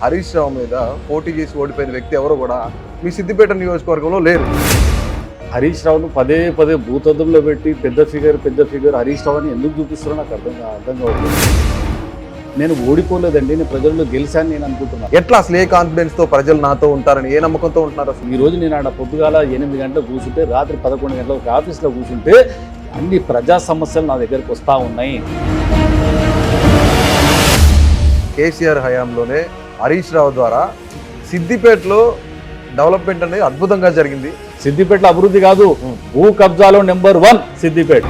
హరీష్ రావు మీద పోటీ చేసి ఓడిపోయిన వ్యక్తి ఎవరు కూడా మీ సిద్దిపేట నియోజకవర్గంలో లేరు. హరీష్ రావును పదే పదే భూతద్దంలో పెట్టి పెద్ద ఫిగర్ హరీష్ రావు అని ఎందుకు చూపిస్తారో నాకు అర్థం కావట్లేదు. నేను ఓడిపోలేదండి, నేను ప్రజల్లో గెలిచాను నేను అనుకుంటున్నాను. ఎట్లా అసలు ఏ కాన్ఫిడెన్స్ తో ప్రజలు నాతో ఉంటారని, ఏ నమ్మకంతో ఉంటున్నారు అసలు? ఈ రోజు నేను ఆడ పొద్దుగాల 8 గంటలకు కూర్చుంటే రాత్రి 11 గంటలకు ఆఫీస్లో కూర్చుంటే అన్ని ప్రజా సమస్యలు నా దగ్గరకు వస్తూ ఉన్నాయి. కేసీఆర్ హయాంలోనే హరీష్ రావు ద్వారా సిద్దిపేటలో డెవలప్మెంట్ అనేది అద్భుతంగా జరిగింది. సిద్దిపేటలో అభివృద్ధి కాదు, భూ కబ్జాలో నెంబర్ 1 సిద్దిపేట.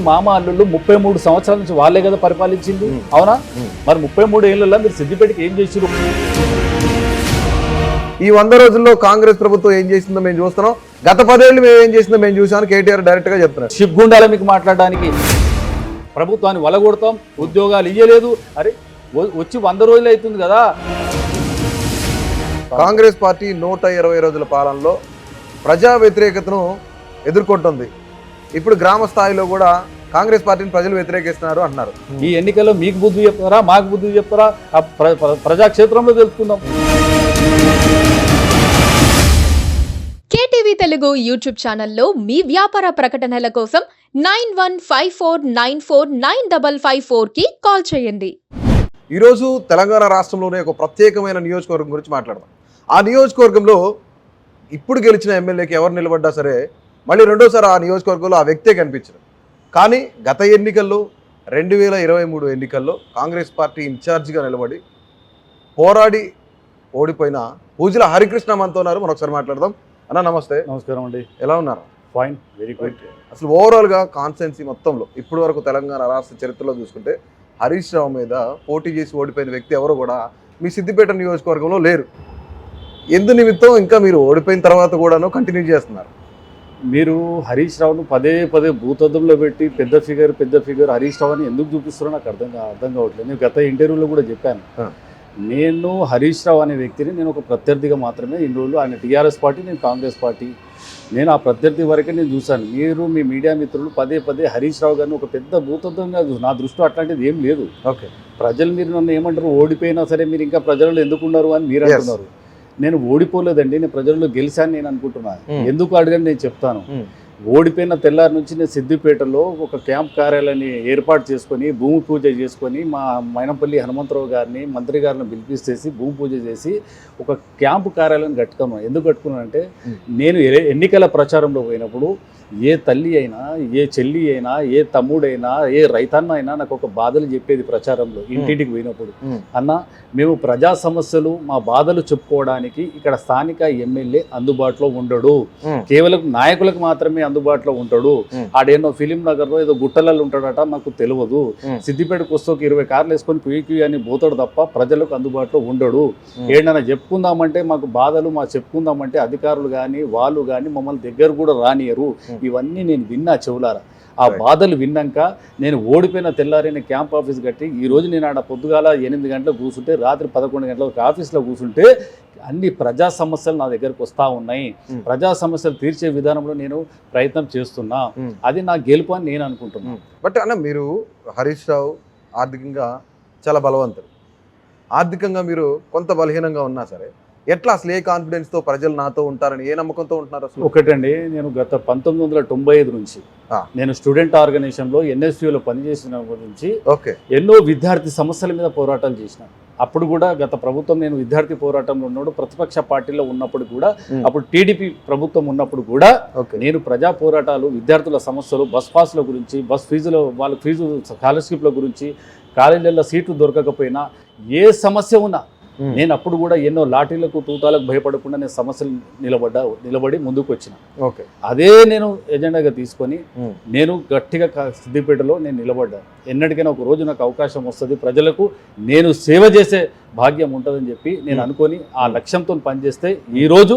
మామ అల్లుళ్ళు 33 సంవత్సరాల నుంచి వాళ్ళే కదా పరిపాలించింది, అవునా? మరి 33 ఏళ్ళలో మీరు సిద్దిపేటకి ఏం చేసిరు? ఈ 100 రోజుల్లో కాంగ్రెస్ ప్రభుత్వం ఏం చేసిందో మేము చూస్తున్నాం, గత 10 ఏళ్ళు మేము ఏం చేసిందో మేము చూసాను. కేటీఆర్ డైరెక్ట్ గా చెప్తున్నారు. సిగ్గుండాలి మీకు మాట్లాడడానికి. ప్రభుత్వాన్ని వలగొడతాం, ఉద్యోగాలు ఇయ్యలేదు. అరే వచ్చి 100 రోజులు అవుతుంది కదా. కాంగ్రెస్ పార్టీ 120 రోజుల పాలనలో ప్రజా వ్యతిరేకతను ఎదుర్కొంటుంది. ఇప్పుడు గ్రామ స్థాయిలో కూడా కాంగ్రెస్ పార్టీని ప్రజలు వ్యతిరేకిస్తున్నారు అంటున్నారు. ఈ ఎన్నికల్లో మీకు బుద్ధి చెప్తారా, మాకు బుద్ధి చెప్తారా? ప్రజాక్షేత్రంలో తెలుసుకుందాం. కేటీవీ తెలుగు యూట్యూబ్ ఛానల్లో మీ వ్యాపార ప్రకటనల కోసం 9154949554కి కాల్ చేయండి. ఈరోజు తెలంగాణ రాష్ట్రంలోనే ఒక ప్రత్యేకమైన నియోజకవర్గం గురించి మాట్లాడదాం. ఆ నియోజకవర్గంలో ఇప్పుడు గెలిచిన ఎమ్మెల్యేకి ఎవరు నిలబడ్డా సరే మళ్ళీ రెండోసారి ఆ నియోజకవర్గంలో ఆ వ్యక్తే కనిపించరు. కానీ గత ఎన్నికల్లో 2023 ఎన్నికల్లో కాంగ్రెస్ పార్టీ ఇన్ఛార్జిగా నిలబడి పోరాడి ఓడిపోయిన పూజల హరికృష్ణ మనతో ఉన్నారు. మనం ఒకసారి మాట్లాడదాం. అన్న నమస్తే. నమస్కారం అండి. ఎలా ఉన్నారు? Fine, very good. అసలు ఓవరాల్గా కాన్స్టెన్సీ మొత్తంలో ఇప్పటి వరకు తెలంగాణ రాష్ట్ర చరిత్రలో చూసుకుంటే హరీష్ రావు మీద పోటీ చేసి ఓడిపోయిన వ్యక్తి ఎవరు కూడా మీ సిద్దిపేట నియోజకవర్గంలో లేరు. ఎందు నిమిత్తం ఇంకా మీరు ఓడిపోయిన తర్వాత కూడాను కంటిన్యూ చేస్తున్నారు? మీరు హరీష్ రావును పదే పదే భూతద్దంలో పెట్టి పెద్ద ఫిగర్ హరీష్ రావు అని ఎందుకు చూపిస్తారో నాకు అర్థం కావట్లేదు. నేను గత ఇంటర్వ్యూలో కూడా చెప్పాను, నేను హరీష్ రావు అనే వ్యక్తిని నేను ఒక ప్రత్యర్థిగా మాత్రమే ఇన్ని రోజులు, ఆయన టీఆర్ఎస్ పార్టీ, నేను కాంగ్రెస్ పార్టీ, నేను ఆ ప్రత్యర్థి వరకే నేను చూశాను. మీరు మీ మీడియా మిత్రులు పదే పదే హరీష్ రావు గారిని ఒక పెద్ద భూతత్వంగా నా దృష్టిలో అట్లాంటిది ఏం లేదు. ఓకే, ప్రజలు మీరు నన్ను ఏమంటారు, ఓడిపోయినా సరే మీరు ఇంకా ప్రజలలో ఎందుకు ఉన్నారు అని మీరు అంటున్నారు. నేను ఓడిపోలేదండి, నేను ప్రజల్లో గెలిచాను నేను అనుకుంటున్నాను. ఎందుకు అడగని నేను చెప్తాను. ఓడిపోయిన తెల్లారి నుంచి నేను సిద్దిపేటలో ఒక క్యాంప్ కార్యాలయాన్ని ఏర్పాటు చేసుకొని భూమి పూజ చేసుకొని మా మైనంపల్లి హనుమంతరావు గారిని, మంత్రి గారిని పిలిపిస్తేసి భూమి పూజ చేసి ఒక క్యాంపు కార్యాలయం కట్టుకున్నాను. ఎందుకు కట్టుకున్నానంటే నేను ఎన్నికల ప్రచారంలో పోయినప్పుడు ఏ తల్లి అయినా, ఏ చెల్లి అయినా, ఏ తమ్ముడైనా, ఏ రైతన్న అయినా నాకు ఒక బాధలు చెప్పేది ప్రచారంలో. ఇంటింటికి పోయినప్పుడు, అన్న మేము ప్రజా సమస్యలు మా బాధలు చెప్పుకోవడానికి ఇక్కడ స్థానిక ఎమ్మెల్యే అందుబాటులో ఉండడు, కేవలం నాయకులకు మాత్రమే అందుబాటులో ఉంటాడు. ఆడేనో ఫిలిం నగర్లో ఏదో గుట్టలలో ఉంటాడట, మాకు తెలియదు. సిద్దిపేటకు వస్తే ఒక 20 కార్లు వేసుకొని క్యూ అని పోతాడు తప్ప ప్రజలకు అందుబాటులో ఉండడు. ఏంటన్నా చెప్పుకుందామంటే మాకు బాధలు చెప్పుకుందామంటే అధికారులు కానీ వాళ్ళు కానీ మమ్మల్ని దగ్గర కూడా రానియరు. ఇవన్నీ నేను విన్నా చెవులారా. ఆ బాధలు విన్నాక నేను ఓడిపోయిన తెల్లారైన క్యాంప్ ఆఫీస్ కట్టి ఈరోజు నేను ఆడ పొద్దుగాల 8 గంటలకు కూర్చుంటే రాత్రి 11 గంటలకు ఆఫీస్లో కూర్చుంటే అన్ని ప్రజా సమస్యలు నా దగ్గరకు వస్తూ ఉన్నాయి. ప్రజా సమస్యలు తీర్చే విధానంలో నేను ప్రయత్నం చేస్తున్నా. అది నా గెలుపు అని నేను అనుకుంటున్నాను. బట్ అన్న, మీరు హరీష్ రావు ఆర్థికంగా చాలా బలవంతుడు. ఆర్థికంగా మీరు కొంత బలహీనంగా ఉన్నా సరే ఎట్లా అసలు ఏ కాన్ఫిడెన్స్తో ప్రజలు నాతో ఉంటారని, ఏ నమ్మకంతో ఉంటున్నారు అసలు? ఒకటండి, నేను గత 1995 నుంచి నేను స్టూడెంట్ ఆర్గనైజేషన్లో NSUలో పనిచేసిన గురించి ఎన్నో విద్యార్థి సమస్యల మీద పోరాటాలు చేసిన. అప్పుడు కూడా గత ప్రభుత్వం, నేను విద్యార్థి పోరాటంలో ఉన్నప్పుడు ప్రతిపక్ష పార్టీలో ఉన్నప్పుడు కూడా, అప్పుడు టీడీపీ ప్రభుత్వం ఉన్నప్పుడు కూడా నేను ప్రజా పోరాటాలు, విద్యార్థుల సమస్యలు, బస్ పాస్ల గురించి, బస్ ఫీజులో వాళ్ళ ఫీజు స్కాలర్షిప్ల గురించి, కాలేజీలలో సీట్లు దొరకకపోయినా ఏ సమస్య ఉన్నా నేను అప్పుడు కూడా ఎన్నో లాఠీలకు తూటాలకు భయపడకుండా నేను సమస్యలు నిలబడి ముందుకు వచ్చిన. అదే నేను ఎజెండాగా తీసుకొని నేను గట్టిగా సిద్దిపేటలో నేను నిలబడ్డాను. ఎన్నటికైనా ఒక రోజు నాకు అవకాశం వస్తుంది, ప్రజలకు నేను సేవ చేసే భాగ్యం ఉంటుందని చెప్పి నేను అనుకొని ఆ లక్ష్యంతో పనిచేస్తే ఈరోజు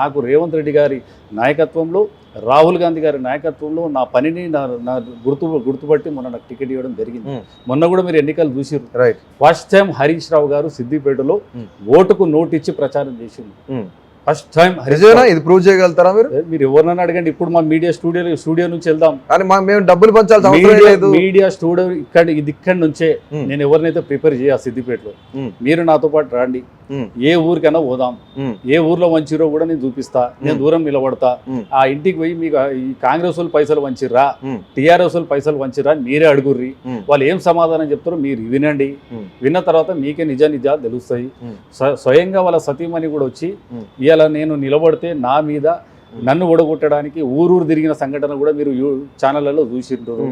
నాకు రేవంత్ రెడ్డి గారి నాయకత్వంలో, రాహుల్ గాంధీ గారి నాయకత్వంలో నా పనిని నా గుర్తుపట్టి మొన్న నాకు టికెట్ ఇవ్వడం జరిగింది. మొన్న కూడా మీరు ఎన్నికలు చూసిరు. ఫస్ట్ టైం హరీష్ రావు గారు సిద్దిపేటలో ఓటుకు నోటు ఇచ్చి ప్రచారం చేసింది. ఫస్ట్ టైం నిజమేనా? ఇది ప్రూవ్ చేయగలుగుతారా మీరు? మీరు ఎవరినైనా అడగండి. ఇప్పుడు మా మీడియా స్టూడియో నుంచి వెళ్దాం. కానీ మేము డబ్బులు పంచాల్సిన అవసరం లేదు. మీడియా స్టూడియో ఇక్కడ నుంచే నేను ఎవరినైతే ప్రిపేర్ చేయ సిద్దిపేటలో మీరు నాతో పాటు రండి. ఏ ఊరికైనా పోదాం. ఏ ఊర్లో వంచిరో కూడా నేను చూపిస్తా. నేను దూరం నిలబడతా. ఆ ఇంటికి పోయి మీకు ఈ కాంగ్రెస్ వాళ్ళు పైసలు వంచిర్రా, టీఆర్ఎస్ వాళ్ళు పైసలు వంచిర్రా మీరే అడుగుర్రి. వాళ్ళు ఏం సమాధానం చెప్తారో మీరు వినండి. విన్న తర్వాత మీకే నిజాలు తెలుస్తాయి. స్వయంగా వాళ్ళ సతీమణి కూడా వచ్చి ఇలా నేను నిలబడితే నా మీద నన్ను ఓడగొట్టడానికి ఊరూరు తిరిగిన సంఘటన కూడా మీరు ఛానళ్లలో చూసింటారు.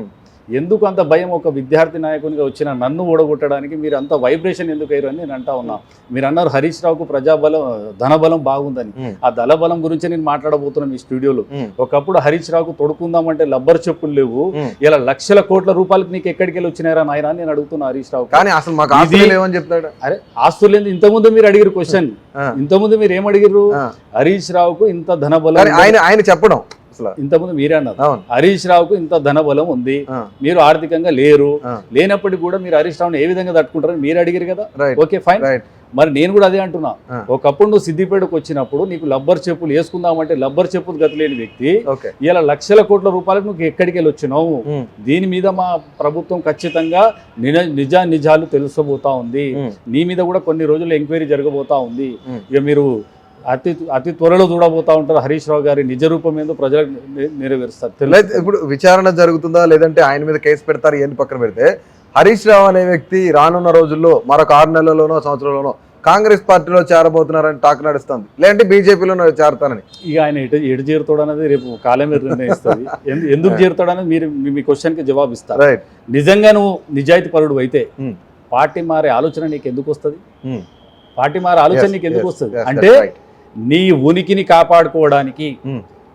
ఎందుకు అంత భయం ఒక విద్యార్థి నాయకునిగా వచ్చిన నన్ను ఓడగొట్టడానికి? మీరు అంత వైబ్రేషన్ ఎందుకు అయ్యారు అని నేను అంటా ఉన్నా. మీరు అన్నారు హరీష్ రావుకు ప్రజాబలం ధనబలం బాగుందని. ఆ ధనబలం గురించి నేను మాట్లాడబోతున్నాను ఈ స్టూడియోలో. ఒకప్పుడు హరీష్ రావుకు తొడుకుందామంటే లబ్బర్ చెప్పులు లేవు. ఇలా లక్షల కోట్ల రూపాయలకు నీకు ఎక్కడికి వెళ్ళి వచ్చినారా నాయన నేను అడుగుతున్నా హరీష్ రావు. కానీ అసలు మాకు ఆస్తులు లేవని చెప్తాడు. అరే ఆస్తులు లేదు. ఇంతకుముందు మీరు అడిగిరు క్వశ్చన్, ఇంతకుముందు మీరు ఏం అడిగిర్రు? హరీష్ రావుకు ఇంత ధనబలం ఆయన చెప్పడం ఇంతకుముందు మీరే అన్నారు హరీష్ రావుకు ఇంత ధనబలం ఉంది, మీరు ఆర్థికంగా లేరు, లేనప్పటికీ కూడా మీరు హరీష్ రావుని ఏ విధంగా తట్టుకుంటారని మీరు అడిగారు కదా. Okay fine. మరి నేను కూడా అదే అంటున్నా. ఒకప్పుడు నువ్వు సిద్దిపేటకు వచ్చినప్పుడు నీకు లబ్బర్ చెప్పులు వేసుకుందామంటే లబ్బర్ చెప్పులు గతి లేని వ్యక్తి ఇలా లక్షల కోట్ల రూపాయలకు నువ్వు ఎక్కడికి వెళ్ళి వచ్చినావు? దీని మీద మా ప్రభుత్వం ఖచ్చితంగా నిజాలు తెలుసబోతా ఉంది. నీ మీద కూడా కొన్ని రోజులు ఎంక్వైరీ జరగబోతా ఉంది. ఇక మీరు అతి త్వరలో చూడబోతా ఉంటారు హరీష్ రావు గారి నిజ రూపం ఏందో ప్రజలకు నెరవేరుస్తారు. ఇప్పుడు విచారణ జరుగుతుందా లేదంటే ఆయన మీద కేసు పెడతారు ఏంటి పక్కన పెడితే, హరీష్ రావు అనే వ్యక్తి రానున్న రోజుల్లో మరొక 6 నెలల్లోనో సంవత్సరంలోనో కాంగ్రెస్ పార్టీలో చేరబోతున్నారని టాక్ నడుస్తుంది, లేదంటే బీజేపీలో చేరతానని. ఇక ఆయన ఎటు చేరుతాడు అనేది రేపు కాలం మీద నిర్ణయిస్తుంది. ఎందుకు చేరుతాడు అనేది మీరు మీ క్వశ్చన్కి జవాబు ఇస్తారు. నిజంగా నువ్వు నిజాయితీ పరుడు అయితే పార్టీ మారే ఆలోచన నీకు ఎందుకు వస్తుంది? పార్టీ మారే ఆలోచన నీకు ఎందుకు వస్తుంది అంటే నీ ఉనికిని కాపాడుకోవడానికి,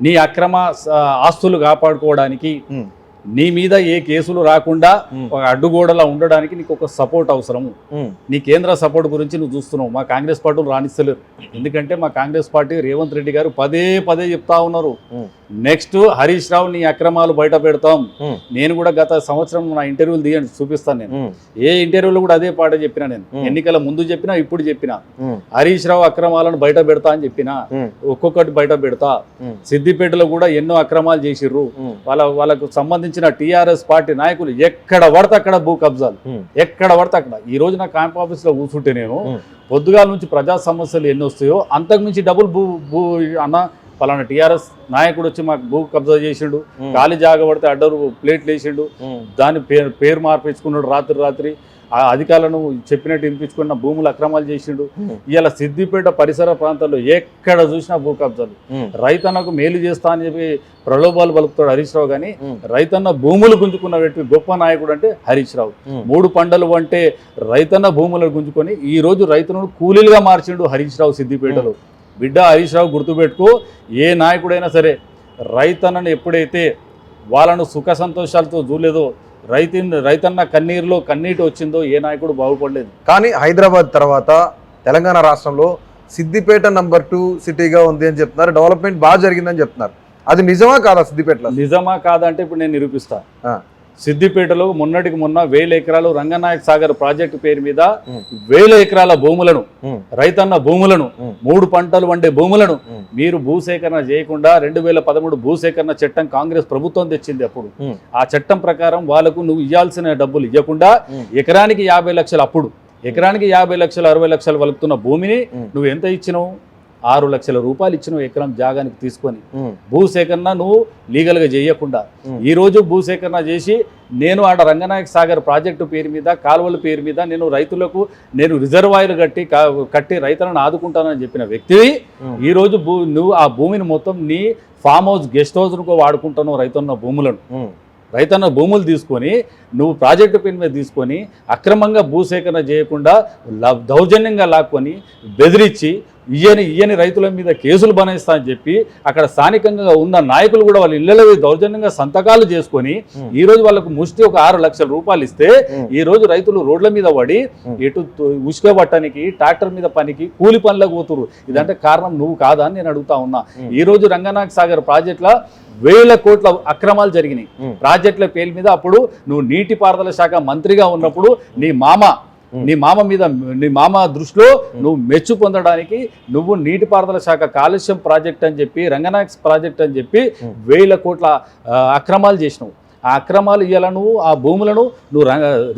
నీ అక్రమ ఆస్తులు కాపాడుకోవడానికి, నీ మీద ఏ కేసులు రాకుండా ఒక అడ్డుగోడలా ఉండడానికి నీకు ఒక సపోర్ట్ అవసరము. నీ కేంద్ర సపోర్ట్ గురించి నువ్వు చూస్తున్నావు. మా కాంగ్రెస్ పార్టీలు రాణిస్తలేరు. ఎందుకంటే మా కాంగ్రెస్ పార్టీ రేవంత్ రెడ్డి గారు పదే చెప్తా ఉన్నారు, నెక్స్ట్ హరీష్ రావు నీ అక్రమాలు బయట పెడతాం. నేను కూడా గత సంవత్సరం నా ఇంటర్వ్యూలు తీయండి చూపిస్తాను. నేను ఏ ఇంటర్వ్యూలో కూడా అదే పాట చెప్పినా. నేను ఎన్నికల ముందు చెప్పినా ఇప్పుడు చెప్పినా హరీష్ రావు అక్రమాలను బయట పెడతా అని చెప్పినా. ఒక్కొక్కటి బయట పెడతా. సిద్దిపేటలో కూడా ఎన్నో అక్రమాలు చేసిర్రు. వాళ్ళకు సంబంధించిన టీఆర్ఎస్ పార్టీ నాయకులు ఎక్కడ పడితే అక్కడ భూ కబ్జాలు, ఎక్కడ పడితే అక్కడ. ఈ రోజు నా క్యాంప్ ఆఫీస్ లో కూర్చుంటే నేను పొద్దుగాల నుంచి ప్రజా సమస్యలు ఎన్ని వస్తాయో అంతకు మించి డబుల్ భూ అన్న పలానా టీఆర్ఎస్ నాయకుడు వచ్చి మాకు భూ కబ్జా చేసిండు, ఖాళీ జాగ పడితే అడ్డరు ప్లేట్లు వేసిండు, దాని పేరు మార్పించుకున్నాడు, రాత్రి ఆ అధికారులను చెప్పినట్టు వినిపించుకున్న భూములు అక్రమాలు చేసిండు. ఇలా సిద్దిపేట పరిసర ప్రాంతాల్లో ఎక్కడ చూసినా భూ కబ్జాలు. రైతన్నకు మేలు చేస్తా అని చెప్పి ప్రలోభాలు పలుకుతాడు హరీష్ రావు. కానీ రైతన్న భూములు గుంజుకున్న వ్యక్తి గొప్ప నాయకుడు అంటే హరీష్ రావు. 3 పంటలు అంటే రైతన్న భూములను గుంజుకొని ఈ రోజు రైతులను కూలీలుగా మార్చిండు హరీష్ రావు సిద్దిపేటలో. బిడ్డ హరీష్ రావు గుర్తుపెట్టుకో, ఏ నాయకుడైనా సరే రైతన్నను ఎప్పుడైతే వాళ్ళను సుఖ సంతోషాలతో చూడలేదో, రైతన్న కన్నీరులో కన్నీటి వచ్చిందో ఏ నాయకుడు బాగుపడలేదు. కానీ హైదరాబాద్ తర్వాత తెలంగాణ రాష్ట్రంలో సిద్దిపేట నంబర్ 2 సిటీగా ఉంది అని చెప్తున్నారు. డెవలప్మెంట్ బాగా జరిగిందని చెప్తున్నారు. అది నిజమా కాదా? సిద్దిపేటలో నిజమా కాదా అంటే ఇప్పుడు నేను నిరూపిస్తా. సిద్దిపేటలో మొన్నటికి మొన్న 1000 ఎకరాలు రంగనాయక సాగర్ ప్రాజెక్టు పేరు మీద 1000 ఎకరాల భూములను, రైతన్న భూములను, 3 పంటలు వండే భూములను మీరు భూసేకరణ చేయకుండా 2013 భూసేకరణ చట్టం కాంగ్రెస్ ప్రభుత్వం తెచ్చింది. అప్పుడు ఆ చట్టం ప్రకారం వాళ్ళకు నువ్వు ఇవ్వాల్సిన డబ్బులు ఇవ్వకుండా ఎకరానికి 50 లక్షలు, అప్పుడు ఎకరానికి 50 లక్షలు 60 లక్షలు వలుకుతున్న భూమిని నువ్వు ఎంత ఇచ్చినావు? 6 లక్షల రూపాయలు ఇచ్చిన ఎకరం జాగానికి తీసుకొని భూసేకరణ నువ్వు లీగల్గా చేయకుండా ఈ రోజు భూసేకరణ చేసి నేను ఆడ రంగనాయక సాగర్ ప్రాజెక్టు పేరు మీద, కాలువల పేరు మీద నేను రిజర్వాయర్ కట్టి రైతులను ఆదుకుంటానని చెప్పిన వ్యక్తివి ఈ రోజు నువ్వు ఆ భూమిని మొత్తం నీ ఫామ్ హౌస్, గెస్ట్ హౌస్ వాడుకుంటాను. రైతన్న భూములు తీసుకొని నువ్వు ప్రాజెక్టు పేరు మీద తీసుకొని అక్రమంగా భూసేకరణ చేయకుండా దౌర్జన్యంగా లాక్కొని బెదిరించి ఇయ్యని రైతుల మీద కేసులు బనాయిస్తా అని చెప్పి అక్కడ స్థానికంగా ఉన్న నాయకులు కూడా వాళ్ళ ఇళ్లలో దౌర్జన్యంగా సంతకాలు చేసుకొని ఈ రోజు వాళ్ళకు ముష్టి ఒక 6 లక్షల రూపాయలు ఇస్తే ఈ రోజు రైతులు రోడ్ల మీద పడి ఎటు ఉసుక పట్టడానికి, ట్రాక్టర్ మీద పనికి, కూలి పనులకు పోతురు. ఇదంటే కారణం నువ్వు కాదా అని నేను అడుగుతా ఉన్నా. ఈ రోజు రంగనాయక సాగర్ ప్రాజెక్టుల 1000 కోట్ల అక్రమాలు జరిగినాయి ప్రాజెక్టుల పేరు మీద. అప్పుడు నువ్వు నీటిపారుదల శాఖ మంత్రిగా ఉన్నప్పుడు నీ మామ నీ మామ దృష్టిలో నువ్వు మెచ్చు పొందడానికి నువ్వు నీటిపారుదల శాఖ కాలుష్యం ప్రాజెక్ట్ అని చెప్పి రంగనాయక్ ప్రాజెక్ట్ అని చెప్పి 1000 కోట్ల అక్రమాలు చేసినావు. ఆ అక్రమాలు ఇయ్యాల నువ్వు ఆ భూములను నువ్వు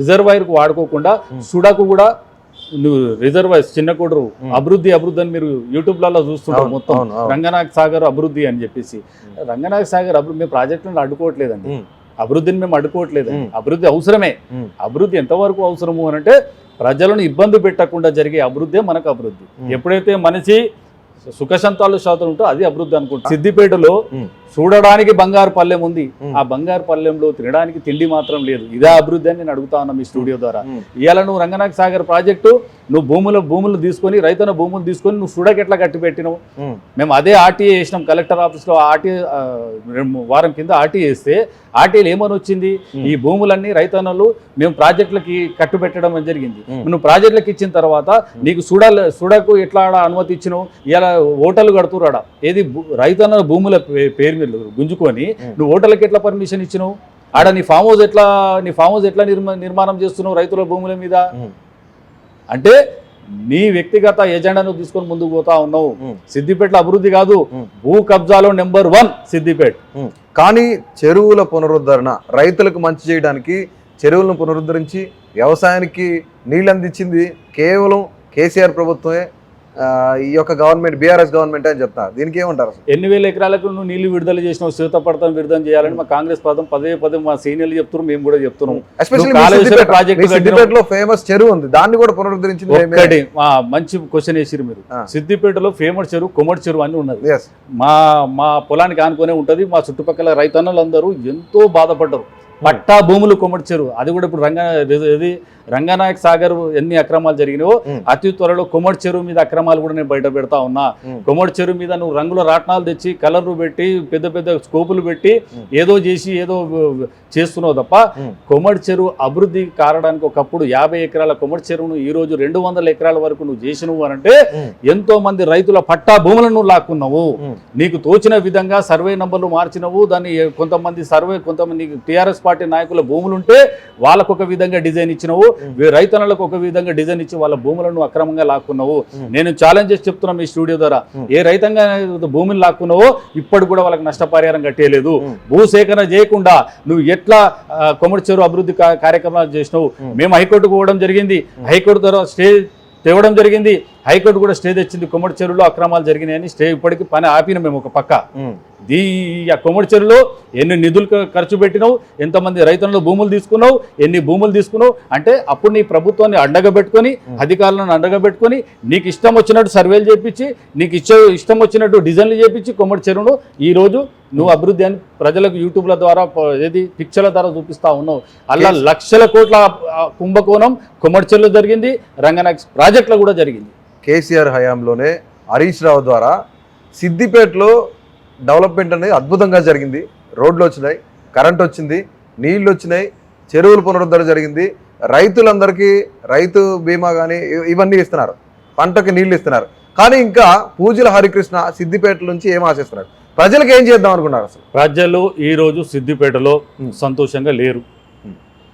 రిజర్వాయర్కు వాడుకోకుండా సుడాకు కూడా నువ్వు రిజర్వాయర్ చిన్న కోడరు అభివృద్ధి అని మీరు యూట్యూబ్లలో చూస్తుంటారు మొత్తం రంగనాయక్ సాగర్ అభివృద్ధి అని చెప్పేసి. రంగనాయక్ సాగర్ అభివృద్ధి మేము ప్రాజెక్టులను అడ్డుకోవట్లేదండి, అభివృద్ధిని మేము అడ్డుకోవట్లేదండి. అభివృద్ధి అవసరమే. అభివృద్ధి ఎంతవరకు అవసరము అని అంటే ప్రజలను ఇబ్బంది పెట్టకుండా జరిగే అభివృద్ధి మనకు అభివృద్ధి. ఎప్పుడైతే మనిషి సుఖశాంతాలు శాతం ఉంటో అది అభివృద్ధి అనుకుంటా. సిద్దిపేటలో చూడడానికి బంగారు పల్లెం ఉంది, ఆ బంగారు పల్లెంలో తినడానికి తిండి మాత్రం లేదు. ఇదే అభివృద్ధి అని నేను అడుగుతా ఉన్నా మీ స్టూడియో ద్వారా. ఇవాళ నువ్వు రంగనాయక సాగర్ ప్రాజెక్టు నువ్వు భూములు తీసుకొని రైతుల భూములు తీసుకొని నువ్వు చూడకి ఎట్లా కట్టి పెట్టినావు. మేము అదే ఆర్టీఏ వేసినాం కలెక్టర్ ఆఫీస్లో. ఆర్టీఏ వారం కింద ఆర్టీఏ వేస్తే ఆర్టీఏలు ఏమని వచ్చింది, ఈ భూములన్నీ రైతన్నలు మేము ప్రాజెక్టులకి కట్టు పెట్టడం జరిగింది. నువ్వు ప్రాజెక్టులకు ఇచ్చిన తర్వాత నీకు చూడకు ఎట్లా అనుమతి ఇచ్చినావు. ఇలా ఓటర్లు కడుతురాడా ఏది రైతన్న భూముల పేరు మీద గుంజుకొని నువ్వు ఓటర్లకు ఎట్లా పర్మిషన్ ఇచ్చినావు. ఆడ నీ ఫామ్ హౌస్ ఎట్లా నిర్మాణం చేస్తున్నావు రైతుల భూముల మీద. అంటే నీ వ్యక్తిగత ఎజెండాను తీసుకొని ముందుకు పోతా ఉన్నావు. సిద్దిపేటలో అభివృద్ధి కాదు, భూ కబ్జాలో నెంబర్ 1 సిద్దిపేట. కానీ చెరువుల పునరుద్ధరణ రైతులకు మంచి చేయడానికి చెరువులను పునరుద్ధరించి వ్యవసాయానికి నీళ్ళు అందించింది కేవలం కేసీఆర్ ప్రభుత్వమే, ఈ యొక్క గవర్నమెంట్ బీఆర్ఎస్ గవర్నమెంట్ అని చెప్తారు. దీనికి ఏమంటారు? 8,000 ఎకరాలకు నువ్వు నీళ్లు విడుదల చేసినావు, శీతపడతాను విడుదల చేయాలని మా కాంగ్రెస్ పదే మా సీనియర్లు చెప్తున్నాం, మేము కూడా చెప్తున్నాం. సిద్దిపేటలో ఫేమస్ చెరువు ఉంది, దాన్ని కూడా పునరుద్ధరించింది. ఒక్కటి మంచి క్వశ్చన్ వేసిరు మీరు. సిద్దిపేటలో ఫేమస్ చెరువు కొమ్మటి చెరువు అని ఉన్నది. మా పొలానికి ఆనుకునే ఉంటది. మా చుట్టుపక్కల రైతన్నలందరూ ఎంతో బాధపడ్డారు. పట్టా భూములు కొమ్మటి చెరువు, అది కూడా ఇప్పుడు రంగనాయక్ సాగర్ ఎన్ని అక్రమాలు జరిగినాయో అతి త్వరలో కొమ్మటి చెరువు మీద అక్రమాలు కూడా నేను బయట పెడతా ఉన్నా. కొమ్మటి చెరువు మీద నువ్వు రంగుల రాట్నాలు తెచ్చి కలర్లు పెట్టి పెద్ద స్కోపులు పెట్టి ఏదో చేస్తున్నావు తప్ప కొమ్మటి చెరువు అభివృద్ధి కారడానికి ఒకప్పుడు 50 ఎకరాల కొమ్మటి చెరువును ఈ రోజు 200 ఎకరాల వరకు నువ్వు చేసినవు అంటే ఎంతో మంది రైతుల పట్టా భూములను లాక్కున్నావు. నీకు తోచిన విధంగా సర్వే నంబర్లు మార్చినవు. దాన్ని కొంతమంది టీఆర్ఎస్ పార్టీ నాయకుల భూములుంటే వాళ్ళకు ఒక విధంగా డిజైన్ ఇచ్చినవు, రైతన్నలకు ఒక విధంగా డిజైన్ ఇచ్చి వాళ్ళ భూములను అక్రమంగా లాక్కున్నావు. నేను ఛాలెంజ్ చేసి చెప్తున్నా మీ స్టూడియో ద్వారా, ఏ రైతంగా భూమిని లాక్కున్నావో ఇప్పటి కూడా వాళ్ళకి నష్టపరిహారం కట్టేయలేదు. భూసేకరణ చేయకుండా నువ్వు ఎట్లా కొమ్మటి చెరువు అభివృద్ధి కార్యక్రమాలు చేసినావు. మేము హైకోర్టుకు పోవడం జరిగింది, హైకోర్టు ద్వారా స్టే తేవడం జరిగింది. హైకోర్టు కూడా స్టే తెచ్చింది. కొమ్మటి చెరువులో అక్రమాలు జరిగినాయని స్టే ఇప్పటికి పని ఆపిన మేము ఒక పక్క. కొమ్మటి చెరువులో ఎన్ని నిధులు ఖర్చు పెట్టినావు, ఎంతమంది రైతులను భూములు తీసుకున్నావు, ఎన్ని భూములు తీసుకున్నావు అంటే అప్పుడు నీ ప్రభుత్వాన్ని అండగా పెట్టుకొని అధికారులను అండగా పెట్టుకొని నీకు ఇష్టం వచ్చినట్టు సర్వేలు చేపించి నీకు ఇష్టం వచ్చినట్టు డిజైన్లు చేపించి కొమ్మటి చెరువును ఈరోజు నువ్వు అభివృద్ధి అని ప్రజలకు యూట్యూబ్ల ద్వారా పిక్చర్ల ద్వారా చూపిస్తా ఉన్నావు. అలా లక్షల కోట్ల కుంభకోణం కొమ్మటి చెరువులో జరిగింది, రంగనాయక్ ప్రాజెక్టులో కూడా జరిగింది. కేసీఆర్ హయాంలోనే హరీష్ రావు ద్వారా సిద్దిపేటలో డెవలప్మెంట్ అనేది అద్భుతంగా జరిగింది. రోడ్లు వచ్చినాయి, కరెంట్ వచ్చింది, నీళ్ళు వచ్చినాయి, చెరువుల పునరుద్ధరణ జరిగింది, రైతులందరికీ రైతు బీమా కానీ ఇవన్నీ ఇస్తున్నారు, పంటకి నీళ్ళు ఇస్తున్నారు. కానీ ఇంకా పూజల హరికృష్ణ సిద్దిపేట నుంచి ఏం ఆశిస్తున్నారు? ప్రజలకు ఏం చేద్దాం అనుకున్నారు? అసలు ప్రజలు ఈరోజు సిద్దిపేటలో సంతోషంగా లేరు,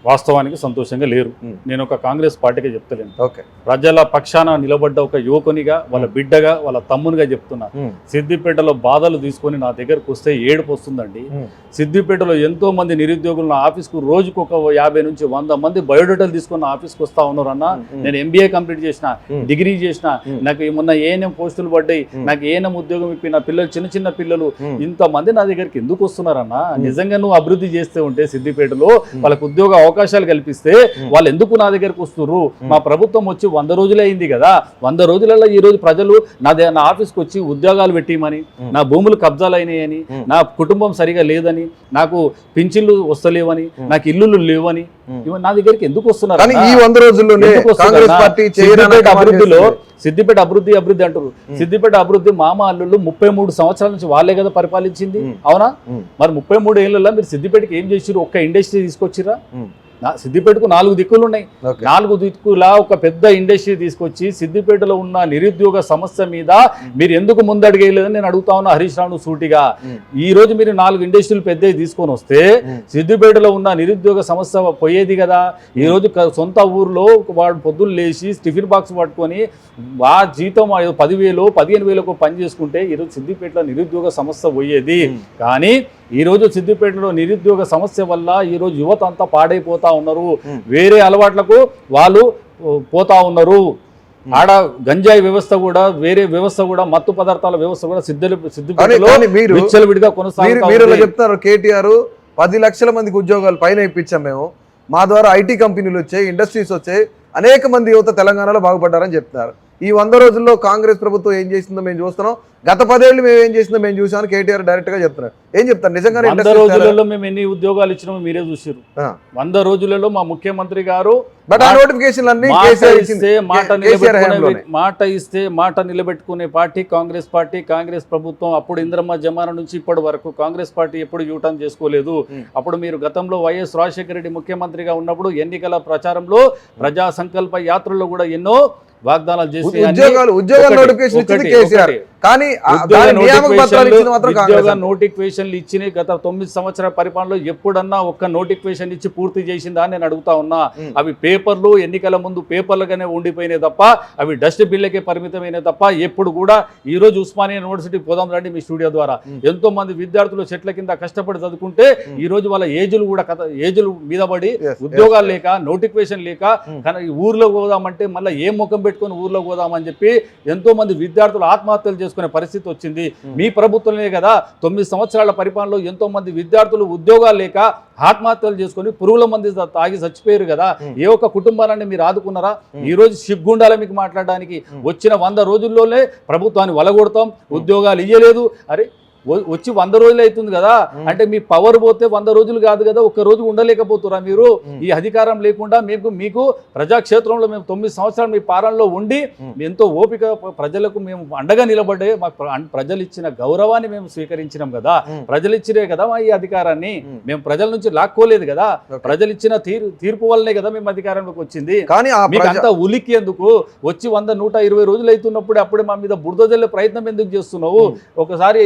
వాస్తవానికి సంతోషంగా లేరు. నేను ఒక కాంగ్రెస్ పార్టీగా చెప్తలేను, ప్రజల పక్షాన నిలబడ్డ ఒక యువకునిగా, వాళ్ళ బిడ్డగా, వాళ్ళ తమ్మునిగా చెప్తున్నా. సిద్దిపేటలో బాధలు తీసుకొని నా దగ్గరకు వస్తే ఏడుపు వస్తుందండి. సిద్దిపేటలో ఎంతో మంది నిరుద్యోగులు నా ఆఫీస్కు రోజుకు ఒక 50 నుంచి 100 మంది బయోడేటాలు తీసుకొని ఆఫీస్కి వస్తా ఉన్నారు. అన్న నేను MBA కంప్లీట్ చేసిన, డిగ్రీ చేసిన, నాకు మొన్న ఏఎన్ఎం పోస్టులు పడ్డాయి, నాకు ఏఎన్ఎం ఉద్యోగం ఇప్పి నా పిల్లలు చిన్న పిల్లలు ఇంతమంది నా దగ్గరికి ఎందుకు వస్తున్నారన్న? నిజంగా నువ్వు అభివృద్ధి చేస్తే ఉంటే సిద్దిపేటలో వాళ్ళకు ఉద్యోగ అవకాశాలు కల్పిస్తే వాళ్ళు ఎందుకు నా దగ్గరకు వస్తున్నారు? మా ప్రభుత్వం వచ్చి 100 రోజులే అయింది కదా, 100 రోజులలో ఈ రోజు ప్రజలు నా ఆఫీస్కి వచ్చి ఉద్యోగాలు పెట్టిమని, నా భూములు కబ్జాలు అయినాయని, నా కుటుంబం సరిగా లేదని, నాకు పింఛన్లు వస్తలేవని, నాకు ఇల్లులు లేవని నా దగ్గరికి ఎందుకు వస్తున్నారు? సిద్దిపేట అభివృద్ధి అంటారు. సిద్దిపేట అభివృద్ధి మామ అల్లుళ్ళు 33 సంవత్సరాల నుంచి వాళ్ళే కదా పరిపాలించింది, అవునా? మరి 33 ఏళ్ళలో మీరు సిద్దిపేటకి ఏం చేసిరు? ఒక్క ఇండస్ట్రీ తీసుకొచ్చిరా? సిద్దిపేటకు 4 దిక్కులు ఉన్నాయి. Okay. 4 దిక్కులా ఒక పెద్ద ఇండస్ట్రీ తీసుకొచ్చి సిద్దిపేటలో ఉన్న నిరుద్యోగ సమస్య మీద మీరు ఎందుకు ముందడిగేయలేదని నేను అడుగుతా ఉన్నా హరీష్ రావును సూటిగా. ఈ రోజు మీరు 4 ఇండస్ట్రీలు పెద్దవి తీసుకొని వస్తే సిద్దిపేటలో ఉన్న నిరుద్యోగ సమస్య పోయేది కదా. ఈ రోజు సొంత ఊర్లో వాడు పొద్దున్న లేచి టిఫిన్ బాక్స్ పట్టుకొని ఆ జీతం 10,000 15,000 పని చేసుకుంటే ఈరోజు సిద్దిపేటలో నిరుద్యోగ సమస్య పోయేది. కానీ ఈరోజు సిద్దిపేటలో నిరుద్యోగ సమస్య వల్ల ఈరోజు యువత అంతా పాడైపోతా ఉన్నారు, వేరే అలవాట్లకు వాళ్ళు పోతా ఉన్నారు. ఆడ గంజాయి వ్యవస్థ కూడా వేరే వ్యవస్థ కూడా మత్తు పదార్థాల వ్యవస్థ కూడా సిద్దిపేటలో విచ్చలవిడిగా కొనసాగుతుంది. చెప్తారు కేటీఆర్ 10 లక్షల మందికి ఉద్యోగాలు పైన ఇప్పించాం మేము, మా ద్వారా ఐటీ కంపెనీలు వచ్చాయి, ఇండస్ట్రీస్ వచ్చాయి, అనేక మంది యువత తెలంగాణలో బాగుపడ్డారని చెప్తున్నారు. ఈ 100 రోజుల్లో కాంగ్రెస్ ప్రభుత్వం ఏం చేసిందో మేము చూస్తున్నాం, గత 10 ఏళ్ళు మేము ఏం చేసిందో మేము చూసామని కేటీఆర్ డైరెక్ట్ గా చెప్తున్నారు. ఏం చెప్తారు నిజంగానే? 100 రోజులలో మేము ఎన్ని ఉద్యోగాలు ఇచ్చినామో మీరే చూసారు. 100 రోజులలో మా ముఖ్యమంత్రి గారు మాట ఇస్తే మాట నిలబెట్టుకునే పార్టీ కాంగ్రెస్ పార్టీ. కాంగ్రెస్ ప్రభుత్వం అప్పుడు ఇంద్రమ్మ జమానా నుంచి ఇప్పటి వరకు కాంగ్రెస్ పార్టీ ఎప్పుడు యూటర్న్ చేసుకోలేదు. అప్పుడు మీరు గతంలో వైఎస్ రాజశేఖర రెడ్డి ముఖ్యమంత్రిగా ఉన్నప్పుడు ఎన్నికల ప్రచారంలో ప్రజా సంకల్ప యాత్రలో కూడా ఎన్నో వాగ్దానాలు చేసి ఉద్యోగ నోటిఫికేషన్లు ఇచ్చిన గత 9 సంవత్సరాల పరిపాలనలో ఎప్పుడన్నా ఒక్క నోటిఫికేషన్ ఇచ్చి పూర్తి చేసిందా అని నేను అడుగుతా ఉన్నా. అవి పేపర్లు ఎన్నికల ముందు పేపర్లుగానే ఉండిపోయినాయి తప్ప అవి డస్ట్ బిల్లకే పరిమితమైనవి తప్ప ఎప్పుడు కూడా. ఈ రోజు ఉస్మానియా యూనివర్సిటీ పోదాం రండి మీ స్టూడియో ద్వారా. ఎంతో మంది విద్యార్థులు చెట్ల కింద కష్టపడి చదువుకుంటే ఈ రోజు వాళ్ళ ఏజులు కూడా ఏజులు మీద పడి ఉద్యోగాలు లేక నోటిఫికేషన్ లేక ఊర్లో పోదామంటే మళ్ళీ ఏ ముఖం పెట్టుకొని ఊర్లో పోదామని చెప్పి ఎంతో మంది విద్యార్థులు ఆత్మహత్యలు చేసుకునే పరిస్థితి వచ్చింది. మీ ప్రభుత్వమే కదా 9 సంవత్సరాల పరిపాలనలో ఎంతో మంది విద్యార్థులు ఉద్యోగాలు లేక ఆత్మహత్యలు చేసుకుని పురుగుల మంది తాగి చచ్చిపోయారు కదా. ఏ ఒక్క కుటుంబాన్ని మీరు ఆదుకున్నారా? ఈ రోజు సిగ్గుండాలి మీకు మాట్లాడడానికి. వచ్చిన 100 రోజుల్లోనే ప్రభుత్వాన్ని వలగొడతాం, ఉద్యోగాలు ఇయ్యలేదు. అరే వచ్చి 100 రోజులు అవుతుంది కదా, అంటే మీ పవర్ పోతే 100 రోజులు కాదు కదా, ఒక్క రోజు ఉండలేకపోతురా మీరు? ఈ అధికారం లేకుండా మీకు ప్రజాక్షేత్రంలో మేము 9 సంవత్సరాలు మీ పాలనలో ఉండి ఎంతో ఓపిక ప్రజలకు మేము అండగా నిలబడే మాకు ప్రజలు ఇచ్చిన గౌరవాన్ని మేము స్వీకరించినాం కదా. ప్రజలు ఇచ్చినే కదా మా ఈ అధికారాన్ని, మేము ప్రజల నుంచి లాక్కోలేదు కదా. ప్రజలు ఇచ్చిన తీర్పు వల్లనే కదా మేము అధికారంలోకి వచ్చింది. కానీ మీకు అంతా ఉలికి ఎందుకు? వచ్చి 100-120 రోజులు అవుతున్నప్పుడు అప్పుడే మా మీద బురద జల్లే ప్రయత్నం ఎందుకు చేస్తున్నావు? ఒకసారి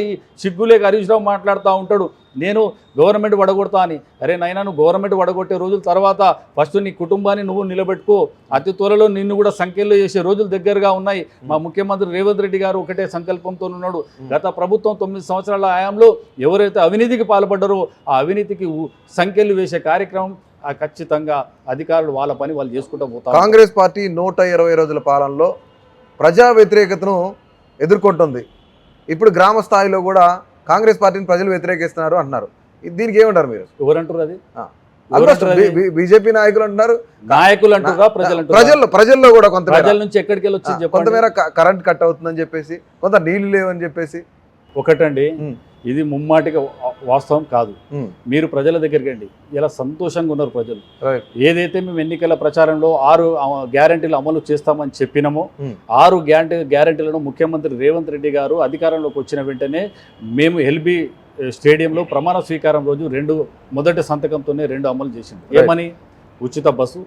సిగ్గులేక హరీష్ రావు మాట్లాడుతూ ఉంటాడు, నేను గవర్నమెంట్ వడగొడతా అని. అరే నైనా, నువ్వు గవర్నమెంట్ వడగొట్టే రోజుల తర్వాత ఫస్ట్ నీ కుటుంబాన్ని నువ్వు నిలబెట్టుకో. అతి త్వరలో నిన్ను కూడా సంఖ్యలో చేసే రోజులు దగ్గరగా ఉన్నాయి. మా ముఖ్యమంత్రి రేవంత్ రెడ్డి గారు ఒకటే సంకల్పంతో ఉన్నాడు. గత ప్రభుత్వం 9 సంవత్సరాల హయాంలో ఎవరైతే అవినీతికి పాల్పడ్డారో ఆ అవినీతికి సంఖ్యలు వేసే కార్యక్రమం ఖచ్చితంగా అధికారులు వాళ్ళ పని వాళ్ళు చేసుకుంటూ పోతారు. కాంగ్రెస్ పార్టీ 120 రోజుల పాలనలో ప్రజా వ్యతిరేకతను ఎదుర్కొంటుంది. ఇప్పుడు గ్రామ స్థాయిలో కూడా కాంగ్రెస్ పార్టీని ప్రజలు వ్యతిరేకిస్తున్నారు అంటున్నారు. దీనికి ఏమంటారు మీరు? ఎవరంటారు? అది బీజేపీ నాయకులు అంటున్నారు, నాయకులు అంటారా, ప్రజల్లో కూడా కొంత ప్రజల నుంచి ఎక్కడికి వెళ్ళి వచ్చి కొంతమేర కరెంట్ కట్ అవుతుందని చెప్పేసి, కొంత నీళ్లు లేవని చెప్పేసి. ఒకటండి, ఇది ముమ్మాటిగా వాస్తవం కాదు. మీరు ప్రజల దగ్గరికి రండి, ఇలా సంతోషంగా ఉన్నారు ప్రజలు. ఏదైతే మేము ఎన్నికల ప్రచారంలో 6 గ్యారంటీలు అమలు చేస్తామని చెప్పినామో 6 గ్యారంటీలను ముఖ్యమంత్రి రేవంత్ రెడ్డి గారు అధికారంలోకి వచ్చిన వెంటనే మేము ఎల్బీ స్టేడియంలో ప్రమాణ స్వీకారం రోజు మొదటి సంతకంతోనే 2 అమలు చేసింది. ఏమని? ఉచిత బస్సు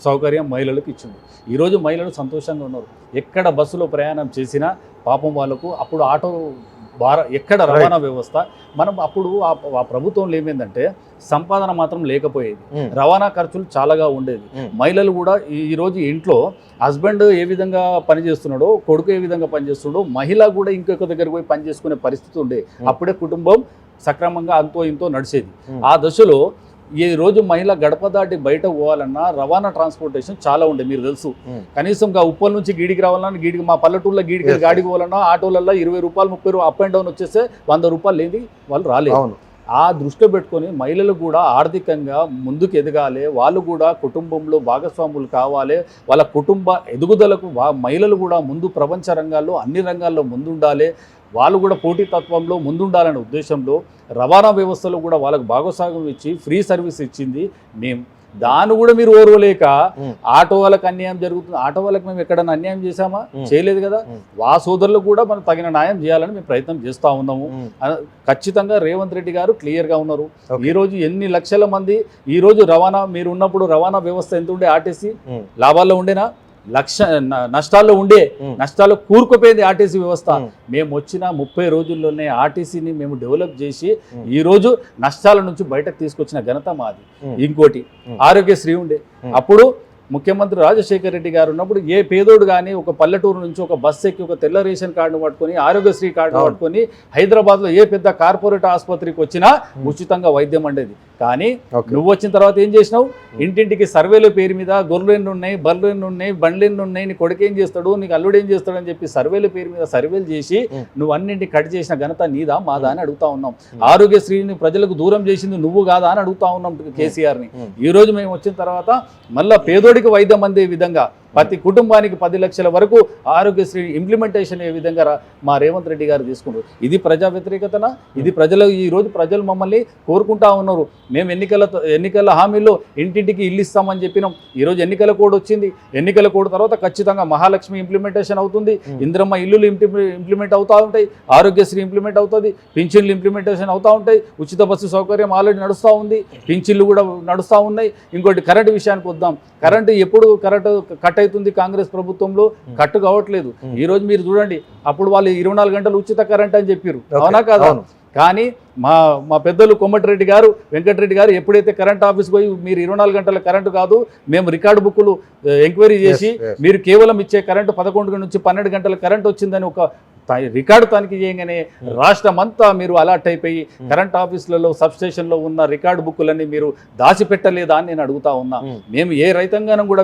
సౌకర్యం మహిళలకు ఇచ్చింది. ఈరోజు మహిళలు సంతోషంగా ఉన్నారు. ఎక్కడ బస్సులో ప్రయాణం చేసినా పాపం వాళ్ళకు అప్పుడు ఆటో ఎక్కడ రవాణా వ్యవస్థ మనం అప్పుడు ఆ ప్రభుత్వంలో ఏమైందంటే సంపాదన మాత్రం లేకపోయేది, రవాణా ఖర్చులు చాలాగా ఉండేది. మహిళలు కూడా ఈరోజు ఇంట్లో హస్బెండ్ ఏ విధంగా పనిచేస్తున్నాడో, కొడుకు ఏ విధంగా పనిచేస్తున్నాడో, మహిళ కూడా ఇంకొక దగ్గరికి పోయి పనిచేసుకునే పరిస్థితి ఉండేది. అప్పుడే కుటుంబం సక్రమంగా అంతో ఇంతో నడిచేది. ఆ దశలో ఈ రోజు మహిళ గడప దాటి బయట పోవాలన్నా రవాణా ట్రాన్స్పోర్టేషన్ చాలా ఉండే, మీరు తెలుసు. కనీసం ఉప్పల్ నుంచి గీడికి రావాలన్నా, మా పల్లెటూరులో గాడికి పోవాలన్నా ఆటోలలో 20 రూపాయలు 30 రూపాయలు అప్ అండ్ డౌన్ వచ్చేస్తే 100 రూపాయలు లేని వాళ్ళు రాలేదు. ఆ దృష్టి పెట్టుకొని మహిళలు కూడా ఆర్థికంగా ముందుకు ఎదగాలి, వాళ్ళు కూడా కుటుంబంలో భాగస్వాములు కావాలి, వాళ్ళ కుటుంబ ఎదుగుదలకు మహిళలు కూడా ముందు ప్రపంచ రంగాల్లో అన్ని రంగాల్లో ముందుండాలి, వాళ్ళు కూడా పోటీతత్వంలో ముందుండాలనే ఉద్దేశంలో రవాణా వ్యవస్థలో కూడా వాళ్ళకు భాగస్వామ్యం ఇచ్చి ఫ్రీ సర్వీస్ ఇచ్చింది మేము. దాన్ని కూడా మీరు ఓర్వలేక ఆటో వాళ్ళకి అన్యాయం జరుగుతుంది. ఆటో వాళ్ళకి మేము ఎక్కడన్నా అన్యాయం చేశామా? చేయలేదు కదా. వా సోదరులకు కూడా మనం తగిన న్యాయం చేయాలని మేము ప్రయత్నం చేస్తూ ఉన్నాము. ఖచ్చితంగా రేవంత్ రెడ్డి గారు క్లియర్గా ఉన్నారు. ఈరోజు ఎన్ని లక్షల మంది ఈరోజు రవాణా మీరు ఉన్నప్పుడు రవాణా వ్యవస్థ ఎంత ఉండే? ఆర్టీసీ లాభాల్లో ఉండేనా? నష్టాల్లో ఉండే, నష్టాల్లో కూరుకుపోయింది ఆర్టీసీ వ్యవస్థ. మేము వచ్చిన 30 రోజుల్లోనే ఆర్టీసీని మేము డెవలప్ చేసి ఈ రోజు నష్టాల నుంచి బయటకు తీసుకొచ్చిన ఘనత మాది. ఇంకోటి ఆరోగ్యశ్రీ ఉండే, అప్పుడు ముఖ్యమంత్రి రాజశేఖర రెడ్డి గారు ఉన్నప్పుడు ఏ పేదోడు కానీ ఒక పల్లెటూరు నుంచి ఒక బస్సు ఎక్కి ఒక తెల్ల రేషన్ కార్డును పట్టుకొని ఆరోగ్యశ్రీ కార్డును పట్టుకొని హైదరాబాద్లో ఏ పెద్ద కార్పొరేట్ ఆసుపత్రికి వచ్చినా ఉచితంగా వైద్యం అండేది. కానీ నువ్వు వచ్చిన తర్వాత ఏం చేసినావు? ఇంటింటికి సర్వేల పేరు మీద గొర్రెలు ఉన్నాయి, బర్రెలు ఉన్నాయి, బండ్లు ఉన్నాయి, నీ కొడుకేం చేస్తాడు, నీకు అల్లుడు ఏం చేస్తాడు అని చెప్పి సర్వేల పేరు మీద సర్వేలు చేసి నువ్వు అన్నింటిని కట్ చేసిన ఘనత నీదా మాదా అని అడుగుతా ఉన్నాం. ఆరోగ్యశ్రీని ప్రజలకు దూరం చేసింది నువ్వు కాదా అని అడుగుతా ఉన్నాం కేసీఆర్ని. ఈ రోజు మేము వచ్చిన తర్వాత మళ్ళీ పేదోడికి వైద్యం అందే విధంగా ప్రతి కుటుంబానికి 10 లక్షల వరకు ఆరోగ్యశ్రీ ఇంప్లిమెంటేషన్ అయ్యే విధంగా మా రేవంత్ రెడ్డి గారు తీసుకున్నారు. ఇది ప్రజా వ్యతిరేకతనా? ఇది ఈ రోజు ప్రజలు మమ్మల్ని కోరుకుంటా ఉన్నారు. మేము ఎన్నికల హామీల్లో ఇంటింటికి ఇల్లు ఇస్తామని చెప్పినాం. ఈరోజు ఎన్నికల కోడ్ వచ్చింది. ఎన్నికల కోడ్ తర్వాత ఖచ్చితంగా మహాలక్ష్మి ఇంప్లిమెంటేషన్ అవుతుంది, ఇందిరమ్మ ఇల్లులు ఇంప్లిమెంట్ అవుతూ ఉంటాయి, ఆరోగ్యశ్రీ ఇంప్లిమెంట్ అవుతుంది, పింఛన్లు ఇంప్లిమెంటేషన్ అవుతూ ఉంటాయి, ఉచిత బస్సు సౌకర్యం ఆల్రెడీ నడుస్తూ ఉంది, పింఛన్లు కూడా నడుస్తూ ఉన్నాయి. ఇంకోటి కరెంటు విషయానికి వద్దాం. కరెంటు ఎప్పుడు కట్ అవుతుంది కాంగ్రెస్ ప్రభుత్వంలో? కట్టు కావట్లేదు. ఈ రోజు మీరు చూడండి, అప్పుడు వాళ్ళు 24 గంటలు ఉచిత కరెంట్ అని చెప్పారు, అవునా కాదా? కానీ మా పెద్దలు కొమ్మటిరెడ్డి గారు, వెంకటరెడ్డి గారు ఎప్పుడైతే కరెంట్ ఆఫీస్కి పోయి మీరు 24 గంటల కరెంటు కాదు, మేము రికార్డు బుక్కులు ఎంక్వైరీ చేసి మీరు కేవలం ఇచ్చే కరెంటు 11 నుంచి 12 గంటల కరెంట్ వచ్చిందని ఒక రికార్డు తనిఖీ చేయగానే రాష్ట్రం అంతా మీరు అలర్ట్ అయిపోయి కరెంట్ ఆఫీసులలో సబ్స్టేషన్లో ఉన్న రికార్డు బుక్కులన్నీ మీరు దాచిపెట్టలేదా అని నేను అడుగుతా ఉన్నా. మేము ఏ రైతాంగానం కూడా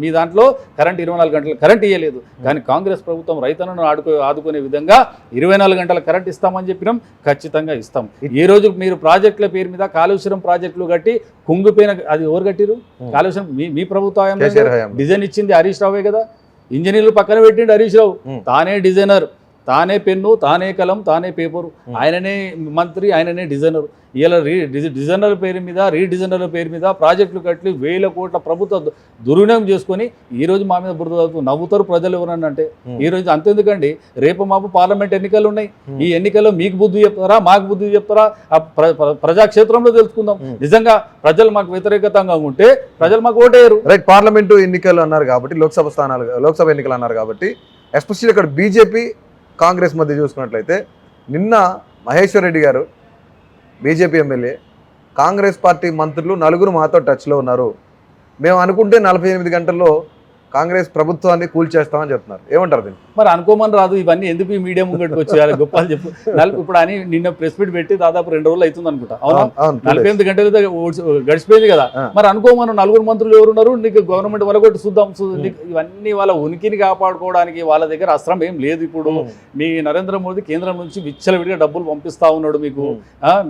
మీ దాంట్లో కరెంట్ 24 గంటల కరెంట్ ఇవ్వలేదు. కానీ కాంగ్రెస్ ప్రభుత్వం రైతులను ఆదుకునే విధంగా 24 గంటల కరెంట్ ఇస్తామని చెప్పినాం. ఖచ్చితంగా ఇస్తాం. ఈ రోజు మీరు ప్రాజెక్టుల పేరు మీద కాళేశ్వరం ప్రాజెక్టులు కట్టి కుంగిపోయిన, అది ఎవరు కట్టిరు? కాళేశ్వరం మీ ప్రభుత్వం డిజైన్ ఇచ్చింది హరీష్ రావే కదా. ఇంజనీర్లు పక్కన పెట్టిండు హరీష్ రావు. తానే డిజైనర్, తానే పెన్ను, తానే కలం, తానే పేపరు, ఆయననే మంత్రి, ఆయననే డిజైనర్. ఇలా డిజైనర్ పేరు మీద రీడిజైనర్ పేరు మీద ప్రాజెక్టులు కట్టి 1000 కోట్ల ప్రభుత్వ దుర్వినియోగం చేసుకొని ఈరోజు మా మీద బురద నవ్వుతారు ప్రజలు. ఎవరన్నంటే ఈరోజు అంతెందుకండి, రేపు మాపు పార్లమెంట్ ఎన్నికలు ఉన్నాయి. ఈ ఎన్నికల్లో మీకు బుద్ధి చెప్తారా, మాకు బుద్ధి చెప్తారా? ప్రజాక్షేత్రంలో తెలుసుకుందాం. నిజంగా ప్రజలు మాకు వ్యతిరేకతంగా ఉంటే ప్రజలు మాకు ఓటేయరు. రైట్, పార్లమెంటు ఎన్నికలు అన్నారు కాబట్టి, లోక్సభ ఎన్నికలు అన్నారు కాబట్టి, ఎస్పెషల్లీ ఇక్కడ బీజేపీ కాంగ్రెస్ మధ్య చూసుకున్నట్లయితే నిన్న మహేశ్వర్ రెడ్డి గారు బీజేపీ ఎమ్మెల్యే, కాంగ్రెస్ పార్టీ మంత్రులు 4 మాతో టచ్లో ఉన్నారు, మేము అనుకుంటే 48 గంటల్లో కాంగ్రెస్ ప్రభుత్వాన్ని కూల్చేస్తామని చెప్తున్నారు. ఏమంటారు దీన్ని? మరి అనుకోమని రాదు. ఇవన్నీ ఎందుకు ఈ మీడియా ముంగడికి వచ్చేయాలి? గొప్పలు చెప్పు. ఇప్పుడు అని నిన్న ప్రెస్ మీట్ పెట్టి దాదాపు 2 రోజులు అవుతుంది అనుకుంటా. అవునా? 48 గంటలు గడిచిపోయింది కదా. మరి అనుకోమను 4 మంత్రులు ఎవరున్నారు? నీకు గవర్నమెంట్ వలగొట్టి చూద్దాం. ఇవన్నీ వాళ్ళ ఉనికిని కాపాడుకోవడానికి వాళ్ళ దగ్గర అస్త్రం ఏం లేదు. ఇప్పుడు మీ నరేంద్ర మోదీ కేంద్రం నుంచి విచ్చలవిడిగా డబ్బులు పంపిస్తా ఉన్నాడు మీకు.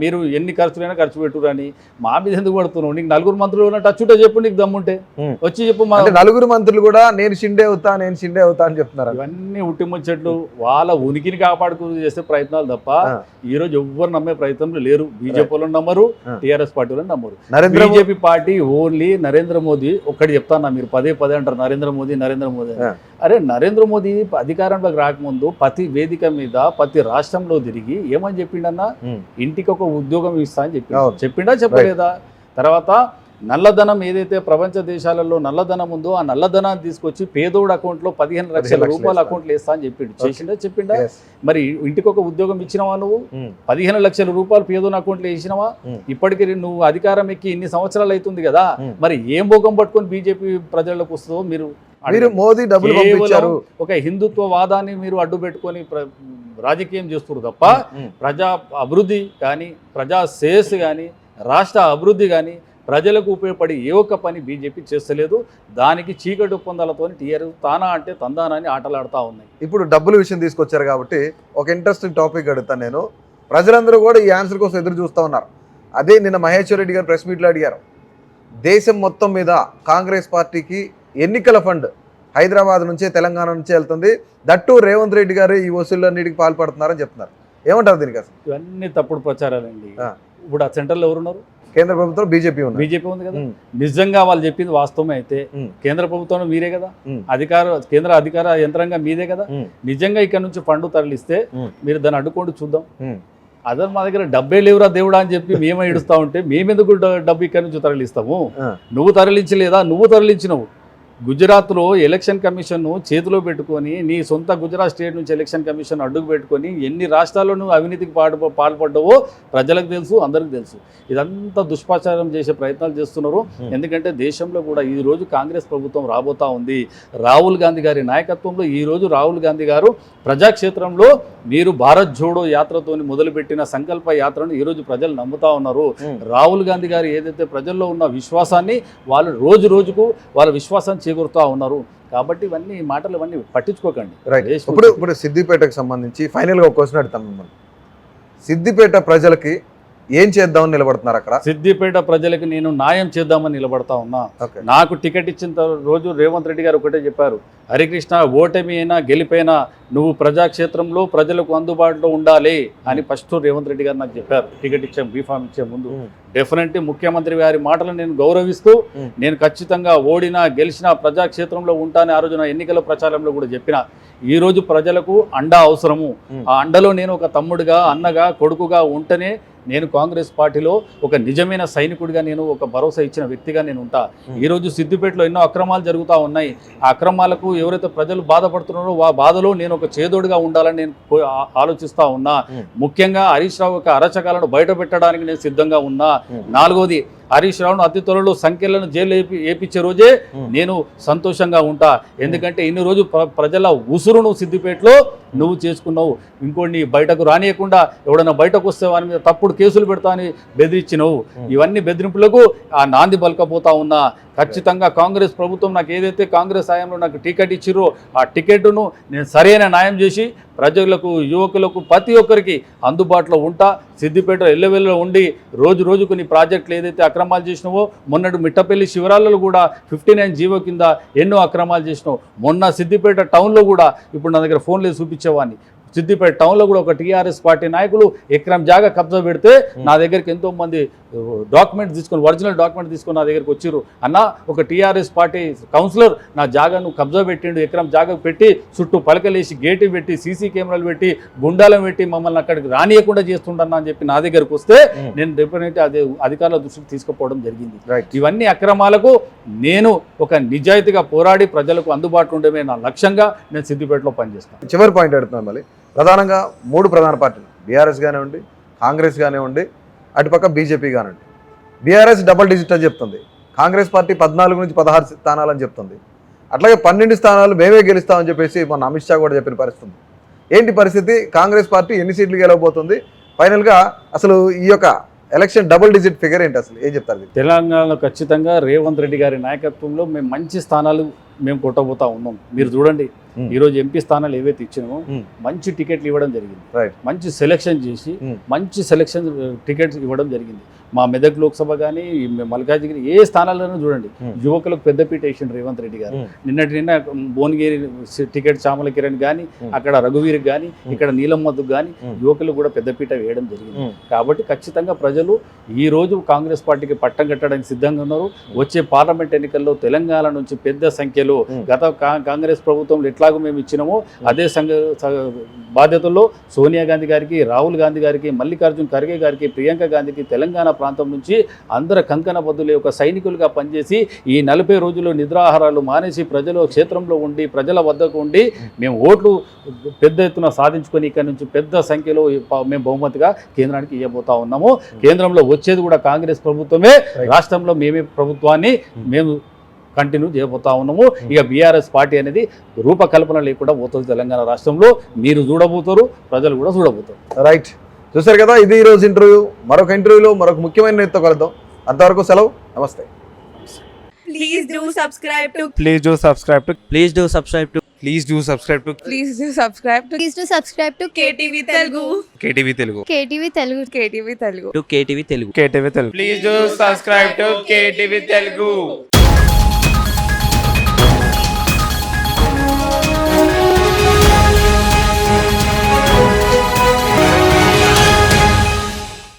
మీరు ఎన్ని ఖర్చులైనా ఖర్చు పెట్టురని మా మీద ఎందుకు పడుతున్నావు? నీకు 4 మంత్రులు టచ్ ఉంటే చెప్పు, నీకు దమ్ముంటే వచ్చి చెప్పు. 4 మంత్రులు కూడా నేను షిండే అవుతా అని చెప్తున్నారు. ఇవన్నీ ఉట్టిముచ్చట్లు. వాళ్ళ ఉనికిని కాపాడుకు చేసే ప్రయత్నాలు తప్ప ఈ రోజు ఎవ్వరు నమ్మే ప్రయత్నంలో లేరు. బీజేపీ వాళ్ళని నమ్మరు, టీఆర్ఎస్ పార్టీ వాళ్ళని నమ్మరు. BJP party only Narendra Modi ఒక్కటి చెప్తాను. మీరు పదే అంటారు నరేంద్ర మోదీ. అరే, నరేంద్ర మోదీ అధికారంలోకి రాకముందు ప్రతి వేదిక మీద ప్రతి రాష్ట్రంలో తిరిగి ఏమని చెప్పిండన్నా? ఇంటికి ఒక ఉద్యోగం ఇస్తా అని చెప్పిండా చెప్పలేదా? తర్వాత నల్లధనం ఏదైతే ప్రపంచ దేశాలలో నల్లధనం ఉందో ఆ నల్లధనాన్ని తీసుకొచ్చి పేదోడు అకౌంట్లో 15 లక్షల రూపాయల అకౌంట్లు వేస్తా అని చెప్పిండా? మరి ఇంటికి ఒక ఉద్యోగం ఇచ్చినవా? నువ్వు 15 లక్షల రూపాయలు పేదోని అకౌంట్లో వేసినవా? ఇప్పటికీ నువ్వు అధికారం ఎక్కి ఇన్ని సంవత్సరాలు అవుతుంది కదా. మరి ఏం భోగం పట్టుకొని బీజేపీ ప్రజలకు వస్తుందో మీరు మోదీ డబ్బులు పంపించారు. ఒక హిందుత్వ వాదాన్ని మీరు అడ్డు పెట్టుకొని రాజకీయం చేస్తున్నారు తప్ప ప్రజా అభివృద్ధి కానీ, ప్రజా శ్రేయస్సు కానీ, రాష్ట్ర అభివృద్ధి కానీ, ప్రజలకు ఉపయోగపడి ఏ ఒక్క పని బీజేపీ చేస్తలేదు. దానికి చీకటి ఒప్పందాలతో టీఆర్ఎస్ తానా అంటే తందానాన్ని ఆటలాడుతూ ఉన్నాయి. ఇప్పుడు డబ్బుల విషయం తీసుకొచ్చారు కాబట్టి ఒక ఇంట్రెస్టింగ్ టాపిక్ అడుగుతాను నేను. ప్రజలందరూ కూడా ఈ ఆన్సర్ కోసం ఎదురు చూస్తూ ఉన్నారు. అదే నిన్న మహేశ్వర్ రెడ్డి గారు ప్రెస్ మీట్లో అడిగారు. దేశం మొత్తం మీద కాంగ్రెస్ పార్టీకి ఎన్నికల ఫండ్ హైదరాబాద్ నుంచే, తెలంగాణ నుంచే వెళ్తుంది. దట్టు రేవంత్ రెడ్డి గారు ఈ వసూళ్ళన్నిటికి పాల్పడుతున్నారని చెప్తున్నారు. ఏమంటారు దీనికి? అసలు ఇవన్నీ తప్పుడు ప్రచారాలండి. ఇప్పుడు ఆ సెంటర్లో ఎవరున్నారు? కేంద్ర ప్రభుత్వం బీజేపీ ఉంది. బీజేపీ ఉంది కదా. నిజంగా వాళ్ళు చెప్పింది వాస్తవమే అయితే కేంద్ర ప్రభుత్వం మీరే కదా, కేంద్ర అధికార యంత్రాంగం మీదే కదా. నిజంగా ఇక్కడ నుంచి ఫండ్ తరలిస్తే మీరు దాన్ని అడ్డుకోండి చూద్దాం. అదే మా దగ్గర డబ్బే లేవురా దేవుడా అని చెప్పి మేమే ఇడుస్తా ఉంటే మేమెందుకు డబ్బు ఇక్కడ నుంచి తరలిస్తాము? నువ్వు తరలించలేదా? నువ్వు తరలించినవు. గుజరాత్లో ఎలక్షన్ కమిషన్ను చేతిలో పెట్టుకొని నీ సొంత గుజరాత్ స్టేట్ నుంచి ఎలక్షన్ కమిషన్ అడ్డుకు పెట్టుకొని ఎన్ని రాష్ట్రాల్లో నువ్వు అవినీతికి పాల్పడ్డావో ప్రజలకు తెలుసు, అందరికీ తెలుసు. ఇదంతా దుష్ప్రచారం చేసే ప్రయత్నాలు చేస్తున్నారు. ఎందుకంటే దేశంలో కూడా ఈరోజు కాంగ్రెస్ ప్రభుత్వం రాబోతా ఉంది. రాహుల్ గాంధీ గారి నాయకత్వంలో ఈరోజు రాహుల్ గాంధీ గారు ప్రజాక్షేత్రంలో మీరు భారత్ జోడో యాత్రతో మొదలుపెట్టిన సంకల్ప యాత్రను ఈరోజు ప్రజలు నమ్ముతా ఉన్నారు. రాహుల్ గాంధీ గారు ఏదైతే ప్రజల్లో ఉన్న విశ్వాసాన్ని వాళ్ళు రోజు రోజుకు వాళ్ళ విశ్వాసాన్ని చేకూరుతూ ఉన్నారు. కాబట్టి ఇవన్నీ మాటలు ఇవన్నీ పట్టించుకోకండి. ఇప్పుడు సిద్దిపేటకు సంబంధించి ఫైనల్గా ఒక క్వశ్చన్ అడుగుతాను మిమ్మల్ని. సిద్దిపేట ప్రజలకి ఏం చేద్దామని నిలబడుతున్నారు అక్కడ? సిద్దిపేట ప్రజలకు నేను న్యాయం చేద్దామని నిలబడతా ఉన్నా. నాకు టికెట్ ఇచ్చిన రోజు రేవంత్ రెడ్డి గారు ఒకటే చెప్పారు, హరికృష్ణ ఓటమి అయినా గెలిపోయినా నువ్వు ప్రజాక్షేత్రంలో ప్రజలకు అందుబాటులో ఉండాలి అని ఫస్ట్ రేవంత్ రెడ్డి గారు నాకు చెప్పారు. టికెట్ ఇచ్చే బీఫామ్ ఇచ్చే ముందు డెఫినెట్లీ ముఖ్యమంత్రి గారి మాటలను నేను గౌరవిస్తూ నేను ఖచ్చితంగా ఓడినా గెలిచినా ప్రజాక్షేత్రంలో ఉంటానని ఆ రోజున ఎన్నికల ప్రచారంలో కూడా చెప్పిన. ఈరోజు ప్రజలకు అండా అవసరము. ఆ అండలో నేను ఒక తమ్ముడుగా, అన్నగా, కొడుకుగా ఉంటేనే నేను కాంగ్రెస్ పార్టీలో ఒక నిజమైన సైనికుడిగా, నేను ఒక భరోసా ఇచ్చిన వ్యక్తిగా నేను ఉంటా. ఈరోజు సిద్దిపేటలో ఎన్నో అక్రమాలు జరుగుతూ ఉన్నాయి. ఆ అక్రమాలకు ఎవరైతే ప్రజలు బాధపడుతున్నారో ఆ బాధలో నేను ఒక చేదోడుగా ఉండాలని నేను ఆలోచిస్తూ ఉన్నా. ముఖ్యంగా హరీష్ రావు యొక్క అరచకాలను బయట పెట్టడానికి నేను సిద్ధంగా ఉన్నా. నాలుగోది, హరీష్ రావును అతి త్వరలో సంఖ్యలను జైలు వేపించే రోజే నేను సంతోషంగా ఉంటా. ఎందుకంటే ఇన్ని రోజు ప్రజల ఉసురును సిద్దిపేటలో నువ్వు చేసుకున్నావు. ఇంకోటి బయటకు రానియకుండా ఎవడన్నా బయటకు వస్తే వారి మీద తప్పుడు కేసులు పెడతా అని బెదిరించినవు. ఇవన్నీ బెదిరింపులకు ఆ నాంది బలకపోతా ఉన్నా. ఖచ్చితంగా కాంగ్రెస్ ప్రభుత్వం నాకు ఏదైతే కాంగ్రెస్ హయాంలో నాకు టికెట్ ఇచ్చిరో ఆ టికెట్ను నేను సరైన న్యాయం చేసి ప్రజలకు, యువకులకు, ప్రతి ఒక్కరికి అందుబాటులో ఉంటా. సిద్దిపేట ఎల్లవెల్లో ఉండి రోజు రోజుకు నీ ప్రాజెక్టులు ఏదైతే అక్రమాలు చేసినావో, మొన్నటి మిట్టపల్లి శివరాలలో కూడా 59 జీవో కింద ఎన్నో అక్రమాలు చేసినావు. మొన్న సిద్దిపేట టౌన్లో కూడా ఇప్పుడు నా దగ్గర ఫోన్లో చూపించేవాడిని. సిద్దిపేట టౌన్లో కూడా ఒక టీఆర్ఎస్ పార్టీ నాయకులు ఎకరం జాగా కబ్జా పెడితే నా దగ్గరికి ఎంతోమంది డాక్యుమెంట్ తీసుకొని, ఒరిజినల్ డాక్యుమెంట్ తీసుకొని నా దగ్గరికి వచ్చారు. అన్న, ఒక టీఆర్ఎస్ పార్టీ కౌన్సిలర్ నా జాగాను కబ్జా పెట్టిండు, ఎకరం జాగా పెట్టి చుట్టూ పలకలేసి గేటు పెట్టి సీసీ కెమెరాలు పెట్టి గుండాలను పెట్టి మమ్మల్ని అక్కడికి రానియకుండా చేస్తుండన్నా అని చెప్పి నా దగ్గరకు వస్తే నేను డెఫినెట్లీ అదే అధికారుల దృష్టికి తీసుకుపోవడం జరిగింది. ఇవన్నీ అక్రమాలకు నేను ఒక నిజాయితీగా పోరాడి ప్రజలకు అందుబాటులో ఉండమే నా లక్ష్యంగా నేను సిద్దిపేటలో పనిచేస్తాను. చివరి పాయింట్ అడుగుతున్నాను మళ్ళీ. ప్రధానంగా 3 ప్రధాన పార్టీలు, బీఆర్ఎస్ కానివ్వండి, కాంగ్రెస్ కానివ్వండి, అటుపక్క బీజేపీ కానివ్వండి. బీఆర్ఎస్ డబుల్ డిజిట్ అని చెప్తుంది, కాంగ్రెస్ పార్టీ 14 నుంచి 16 స్థానాలని చెప్తుంది. అట్లాగే 12 స్థానాలు మేమే గెలుస్తామని చెప్పేసి మన అమిత్ షా కూడా చెప్పిన పరిస్థితి. ఏంటి పరిస్థితి? కాంగ్రెస్ పార్టీ ఎన్ని సీట్లు గెలవబోతుంది? ఫైనల్గా అసలు ఈ యొక్క ఎలక్షన్ డబుల్ డిజిట్ ఫిగర్ ఏంటి, అసలు ఏం చెప్తారు? తెలంగాణలో ఖచ్చితంగా రేవంత్ రెడ్డి గారి నాయకత్వంలో మేము మంచి స్థానాలు మేము కొట్టబోతా ఉన్నాం. మీరు చూడండి, ఈరోజు ఎంపీ స్థానాలు ఏవైతే ఇచ్చినామో మంచి టికెట్లు ఇవ్వడం జరిగింది. మంచి సెలెక్షన్ చేసి మంచి సెలెక్షన్ టికెట్స్ ఇవ్వడం జరిగింది. మా మెదక్ లోక్సభ కానీ, మల్కాజ్గిరి ఏ స్థానాలను చూడండి, యువకులకు పెద్దపీట వేసిండు రేవంత్ రెడ్డి గారు. నిన్న భువనగిరి టికెట్ చామల కిరణ్ కానీ, అక్కడ రఘువీర్కి కానీ, ఇక్కడ నీలమ్మద్దుకు కానీ యువకులకు కూడా పెద్దపీట వేయడం జరిగింది. కాబట్టి ఖచ్చితంగా ప్రజలు ఈ రోజు కాంగ్రెస్ పార్టీకి పట్టం కట్టడానికి సిద్ధంగా ఉన్నారు. వచ్చే పార్లమెంట్ ఎన్నికల్లో తెలంగాణ నుంచి పెద్ద సంఖ్యలో గత కాంగ్రెస్ ప్రభుత్వంలో ఎట్లాగో మేము ఇచ్చినామో అదే బాధ్యతల్లో సోనియా గాంధీ గారికి, రాహుల్ గాంధీ గారికి, మల్లికార్జున్ ఖర్గే గారికి, ప్రియాంక గాంధీకి తెలంగాణ ప్రాంతం నుంచి అందరు కంకణ బద్దులు ఒక సైనికులుగా పనిచేసి ఈ 40 రోజుల్లో నిద్రాహారాలు మానేసి ప్రజల క్షేత్రంలో ఉండి ప్రజల వద్దకు ఉండి మేము ఓట్లు పెద్ద ఎత్తున సాధించుకొని ఇక్కడ నుంచి పెద్ద సంఖ్యలో మేము బహుమతిగా కేంద్రానికి ఇవ్వబోతా ఉన్నాము. కేంద్రంలో వచ్చేది కూడా కాంగ్రెస్ ప్రభుత్వమే, రాష్ట్రంలో మేమే ప్రభుత్వాన్ని మేము కంటిన్యూ చేయబోతా ఉన్నాము. ఇక బీఆర్ఎస్ పార్టీ అనేది రూపకల్పన లేకుండా పోతుంది తెలంగాణ రాష్ట్రంలో. మీరు చూడబోతారు, ప్రజలు కూడా చూడబోతారు. రైట్, చూసారు కదా, ఇది ఈరోజు ఇంటర్వ్యూ. మరొక ఇంటర్వ్యూలో మరొక ముఖ్యమైన నేతతో కలుద్దాం. అంతవరకు సెలవు, నమస్తే. Please do subscribe to Please do subscribe to Please do subscribe to Please do subscribe to Please do subscribe to Please do subscribe to KTV Telugu. KTV Telugu. KTV Telugu. KTV Telugu. KTV Telugu. KTV Telugu. Please do subscribe to KTV Telugu.